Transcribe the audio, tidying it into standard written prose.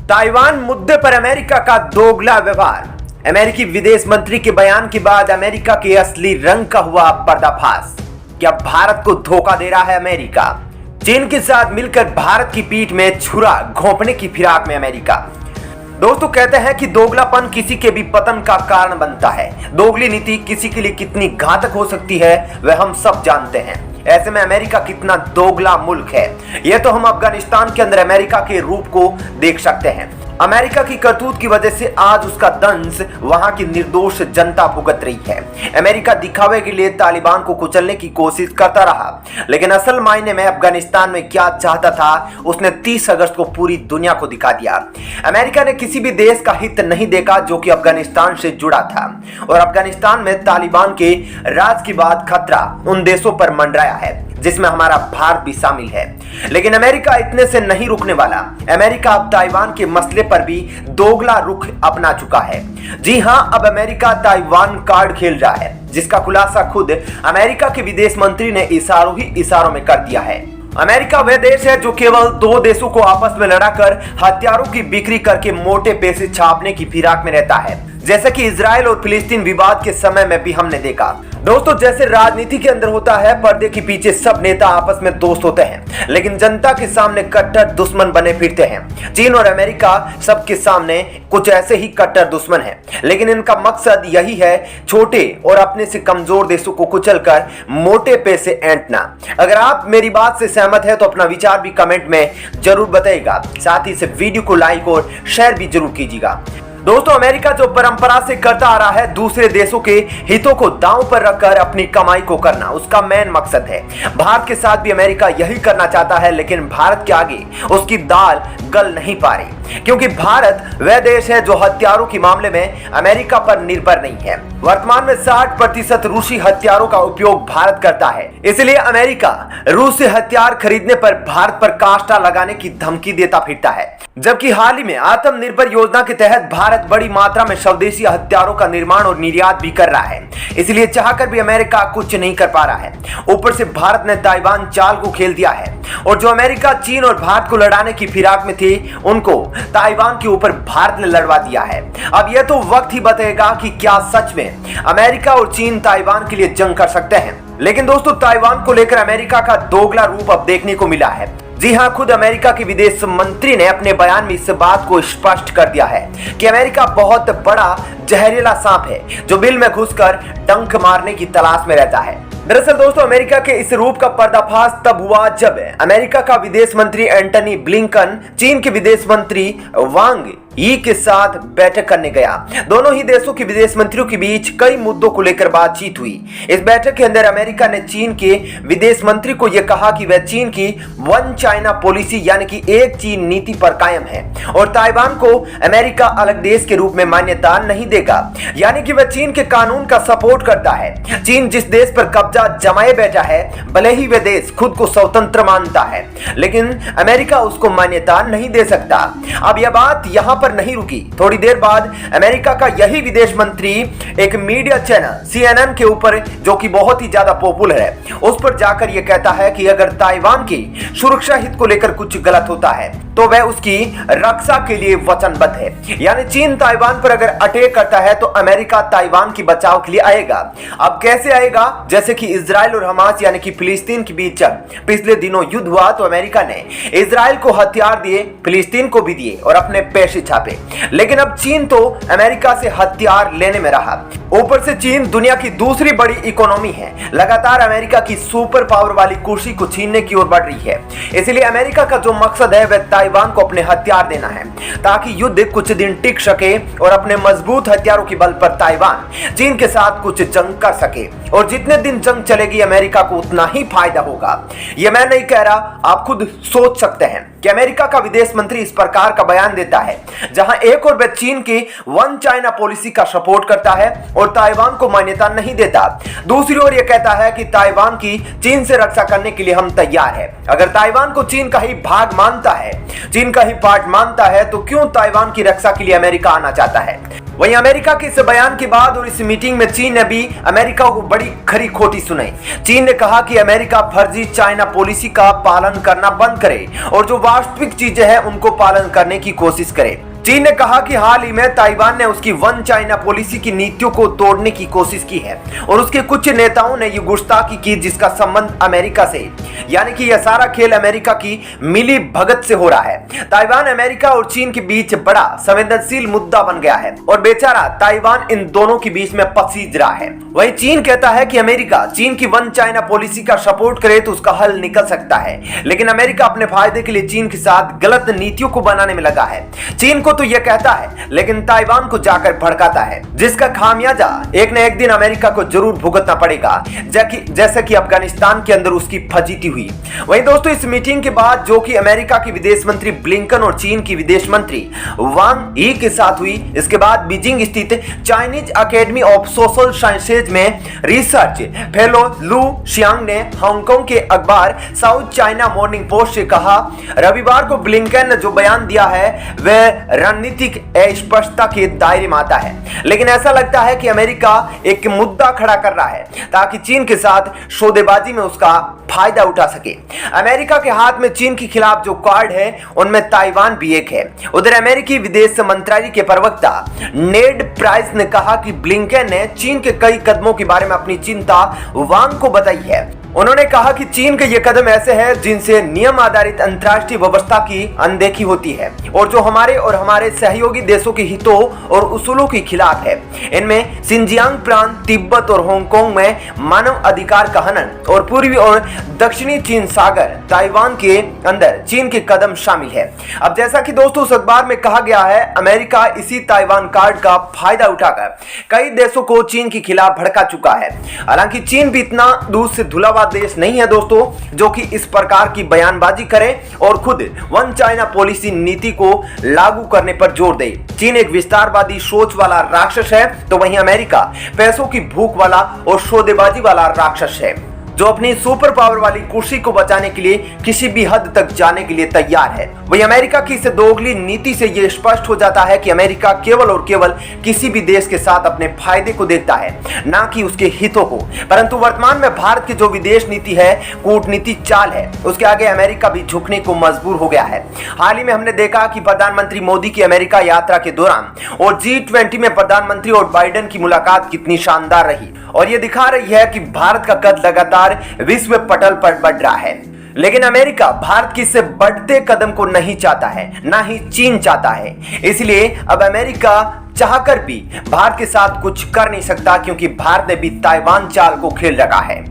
Taiwan मुद्दे पर America का दोगला व्यवहार। अमेरिकी विदेश मंत्री के बयान के बाद अमेरिका के असली रंग का हुआ पर्दाफाश। क्या भारत को धोखा दे रहा है अमेरिका? चीन के साथ मिलकर भारत की पीठ में छुरा घोंपने की फिराक में अमेरिका। दोस्तों, कहते हैं कि दोगलापन किसी के भी पतन का कारण बनता है। दोगली नीति किसी के लिए कितनी घातक हो सकती है वह हम सब जानते हैं। ऐसे में अमेरिका कितना दोगला मुल्क है, यह तो हम अफगानिस्तान के अंदर अमेरिका के रूप को देख सकते हैं। अमेरिका की करतूत की वजह से आज उसका दंश वहां की निर्दोष जनता भुगत रही है। अमेरिका दिखावे के लिए तालिबान को कुचलने की कोशिश करता रहा, लेकिन असल मायने में अफगानिस्तान में क्या चाहता था उसने 30 अगस्त को पूरी दुनिया को दिखा दिया। अमेरिका ने किसी भी देश का हित नहीं देखा जो कि अफगानिस्तान से जुड़ा था, और अफगानिस्तान में तालिबान के राज के बाद खतरा उन देशों पर मंडराया है जिसमें हमारा भारत भी शामिल है। लेकिन अमेरिका इतने से नहीं रुकने वाला। अमेरिका अब ताइवान के मसले पर भी दोगला रुख अपना चुका है। जी हां, अब अमेरिका ताइवान कार्ड खेल रहा है, जिसका खुलासा खुद अमेरिका के विदेश मंत्री ने इशारों ही इशारों में कर दिया है। अमेरिका वह देश है जो केवल दो देशों को आपस में लड़ाकर हथियारों की बिक्री करके मोटे पैसे छापने की फिराक में रहता है, जैसा कि इजराइल और फिलिस्तीन विवाद के समय में भी हमने देखा। दोस्तों, जैसे राजनीति के अंदर होता है, पर्दे के पीछे सब नेता आपस में दोस्त होते हैं, लेकिन जनता के सामने कट्टर दुश्मन बने फिरते हैं। चीन और अमेरिका सबके सामने कुछ ऐसे ही कट्टर दुश्मन हैं, लेकिन इनका मकसद यही है, छोटे और अपने से कमजोर देशों को कुचलकर मोटे पैसे ऐंठना। अगर आप मेरी बात से सहमत है तो अपना विचार भी कमेंट में जरूर बताइएगा। साथ ही इस वीडियो को लाइक और शेयर भी जरूर कीजिएगा। दोस्तों, अमेरिका जो परंपरा से करता आ रहा है, दूसरे देशों के हितों को दांव पर रखकर अपनी कमाई को करना उसका मेन मकसद है। भारत के साथ भी अमेरिका यही करना चाहता है, लेकिन भारत के आगे उसकी दाल गल नहीं पा रही, क्योंकि भारत वह देश है जो हथियारों के मामले में अमेरिका पर निर्भर नहीं है। वर्तमान में 60% रूसी हथियारों का उपयोग भारत करता है, इसलिए अमेरिका रूस से हथियार खरीदने पर भारत पर कांटा लगाने की धमकी देता फिरता है। जबकि हाल ही में आत्मनिर्भर योजना के तहत भारत बड़ी मात्रा में स्वदेशी हथियारों का निर्माण और निर्यात भी कर रहा है, इसलिए चाहकर भी अमेरिका कुछ नहीं कर पा रहा है। ऊपर से भारत ने ताइवान चाल को खेल दिया है, और जो अमेरिका चीन और भारत को लड़ाने की फिराक में थी, उनको ताइवान के ऊपर भारत ने लड़वा दिया है। अब यह तो वक्त ही बताएगा कि क्या सच में अमेरिका और चीन ताइवान के लिए जंग कर सकते हैं। लेकिन दोस्तों, ताइवान को लेकर अमेरिका का दोगला रूप अब देखने को मिला है। जी हां, खुद अमेरिका के विदेश मंत्री ने अपने बयान में इस बात को स्पष्ट कर दिया है कि अमेरिका बहुत बड़ा जहरीला सांप है जो बिल में घुसकर डंक मारने की तलाश में रहता है। दरअसल दोस्तों, अमेरिका के इस रूप का पर्दाफाश तब हुआ जब अमेरिका का विदेश मंत्री एंटनी ब्लिंकन चीन के विदेश मंत्री वांग यी के साथ बैठक करने गया। दोनों ही देशों के विदेश मंत्रियों के बीच कई मुद्दों को लेकर बातचीत हुई। इस बैठक के अंदर अमेरिका ने चीन के विदेश मंत्री को यह कहा कि वह चीन की वन चाइना पॉलिसी यानी कि एक चीन नीति पर कायम है, और ताइवान को अमेरिका अलग देश के रूप में मान्यता नहीं देगा, यानी कि वह चीन के कानून का सपोर्ट करता है। चीन जिस देश पर कब्जा जमाए बैठा है, भले ही वह देश खुद को स्वतंत्र मानता है, लेकिन अमेरिका उसको मान्यता नहीं दे सकता। अब यह बात यहाँ पर नहीं रुकी। थोड़ी देर बाद अमेरिका का यही विदेश मंत्री एक मीडिया चैनल CNN के ऊपर, जो कि बहुत ही ज्यादा पॉपुलर है, उस पर जाकर यह कहता है कि अगर ताइवान की सुरक्षा हित को लेकर कुछ गलत होता है तो वह उसकी रक्षा के लिए वचनबद्ध है। यानी चीन ताइवान पर अगर अटैक करता है तो अमेरिका ताइवान की बचाव के लिए आएगा। अब कैसे आएगा? जैसे कि इजराइल और हमास यानी कि फिलिस्तीन के बीच पिछले दिनों युद्ध हुआ तो अमेरिका ने इजराइल को हथियार दिए, फिलिस्तीन को भी दिए और अपने पैसे छापे। लेकिन अब चीन तो अमेरिका से हथियार लेने में रहा। ऊपर से चीन दुनिया की दूसरी बड़ी इकोनॉमी है, लगातार अमेरिका की सुपर पावर वाली कुर्सी को छीनने की ओर बढ़ रही है। इसलिए अमेरिका का जो मकसद है वह ताइवान को अपने हथियार देना है, ताकि युद्ध कुछ दिन टिक सके और अपने मजबूत हथियारों के बल पर ताइवान चीन के साथ कुछ जंग कर सके। और जितने दिन जंग चलेगी अमेरिका को उतना ही फायदा होगा। यह मैं नहीं कह रहा, आप खुद सोच सकते हैं कि अमेरिका का विदेश मंत्री इस प्रकार का बयान देता है, जहां एक और वह चीन की वन चाइना पॉलिसी का सपोर्ट करता है और ताइवान को मान्यता नहीं देता, दूसरी ओर यह कहता है कि ताइवान की चीन से रक्षा करने के लिए हम तैयार हैं। अगर ताइवान को चीन का ही भाग मानता है, चीन का ही पार्ट मानता है, तो क्यों ताइवान की रक्षा के लिए अमेरिका आना चाहता है? वहीं अमेरिका के इस बयान के बाद और इस मीटिंग में चीन ने भी अमेरिका को बड़ी खरी खोटी सुनाई। चीन ने कहा कि अमेरिका फर्जी चाइना पॉलिसी का पालन करना बंद करे और जो वास्तविक चीजें हैं उनको पालन करने की कोशिश करे। चीन ने कहा कि हाल ही में ताइवान ने उसकी वन चाइना पॉलिसी की नीतियों को तोड़ने की कोशिश की है और उसके कुछ नेताओं ने ये गुस्ताखी की जिसका संबंध अमेरिका से, यानी कि यह सारा खेल अमेरिका की मिली भगत से हो रहा है। ताइवान अमेरिका और चीन के बीच बड़ा संवेदनशील मुद्दा बन गया है और बेचारा ताइवान इन दोनों के बीच में पसीज रहा है। वहीं चीन कहता है कि अमेरिका चीन की वन चाइना पॉलिसी का सपोर्ट करे तो उसका हल निकल सकता है, लेकिन अमेरिका अपने फायदे के लिए चीन के साथ गलत नीतियों को बनाने में लगा है। चीन को तो यह कहता है लेकिन ताइवान को जाकर भड़काता है, जिसका खामियाजा एक न एक दिन अमेरिका को जरूर भुगतना पड़ेगा, जैसा कि अफगानिस्तान के अंदर उसकी फजीती हुई। वहीं दोस्तों इस मीटिंग के बाद जो कि अमेरिका की विदेश मंत्री ब्लिंकन और चीन की विदेश मंत्री वांग यी के साथ हुई, इसके बाद बीजिंग स्थित Chinese academy of social sciences में रिसर्च फेलो लू शियांग ने हांगकांग के अखबार साउथ चाइना मॉर्निंग पोस्ट से कहा, रविवार को ब्लिंकन ने जो बयान दिया है वह रणनीतिक अस्पष्टता के दायरे में आता है, लेकिन ऐसा लगता है कि अमेरिका एक मुद्दा खड़ा कर रहा है ताकि चीन के साथ सौदेबाजी में उसका फायदा उठा सके। अमेरिका के हाथ में चीन के खिलाफ जो कार्ड है उनमें ताइवान भी एक है। उधर अमेरिकी विदेश मंत्रालय के प्रवक्ता नेड प्राइस ने कहा कि ब्लिंकन ने चीन के कई कदमों के बारे में अपनी चिंता वांग को बताई है। उन्होंने कहा कि चीन के ये कदम ऐसे हैं जिनसे नियम आधारित अंतर्राष्ट्रीय व्यवस्था की अनदेखी होती है और जो हमारे और हमारे सहयोगी देशों के हितों और उसूलों के खिलाफ है। इनमें सिंजियांग प्रांत, तिब्बत और हांगकांग में मानव अधिकार का हनन और पूर्वी और दक्षिणी चीन सागर, ताइवान के अंदर चीन के कदम शामिल है। अब जैसा कि दोस्तों उस अखबार में कहा गया है, अमेरिका इसी ताइवान कार्ड का फायदा उठाकर कई देशों को चीन के खिलाफ भड़का चुका है। हालांकि चीन भी इतना दूर से धुला देश नहीं है दोस्तों जो कि इस प्रकार की बयानबाजी करे और खुद वन चाइना पॉलिसी नीति को लागू करने पर जोर दे। चीन एक विस्तारवादी सोच वाला राक्षस है तो वहीं अमेरिका पैसों की भूख वाला और सौदेबाजी वाला राक्षस है जो अपनी सुपर पावर वाली कुर्सी को बचाने के लिए किसी भी हद तक जाने के लिए तैयार है। वही अमेरिका की इस दोगली नीति से यह स्पष्ट हो जाता है कि अमेरिका केवल और केवल किसी भी देश के साथ अपने फायदे को देखता है, ना कि उसके हितों को। परंतु वर्तमान में भारत की जो विदेश नीति है, कूटनीति चाल है, उसके आगे अमेरिका भी झुकने को मजबूर हो गया है। हाल ही में हमने देखा कि प्रधानमंत्री मोदी की अमेरिका यात्रा के दौरान और G20 में प्रधानमंत्री और बाइडेन की मुलाकात कितनी शानदार रही और यह दिखा रही है कि भारत का कद लगातार विश्व पटल पर बढ़ रहा है। लेकिन अमेरिका भारत की इससे बढ़ते कदम को नहीं चाहता है, ना ही चीन चाहता है। इसलिए अब अमेरिका चाहकर भी भारत के साथ कुछ कर नहीं सकता क्योंकि भारत ने भी ताइवान चाल को खेल रखा है।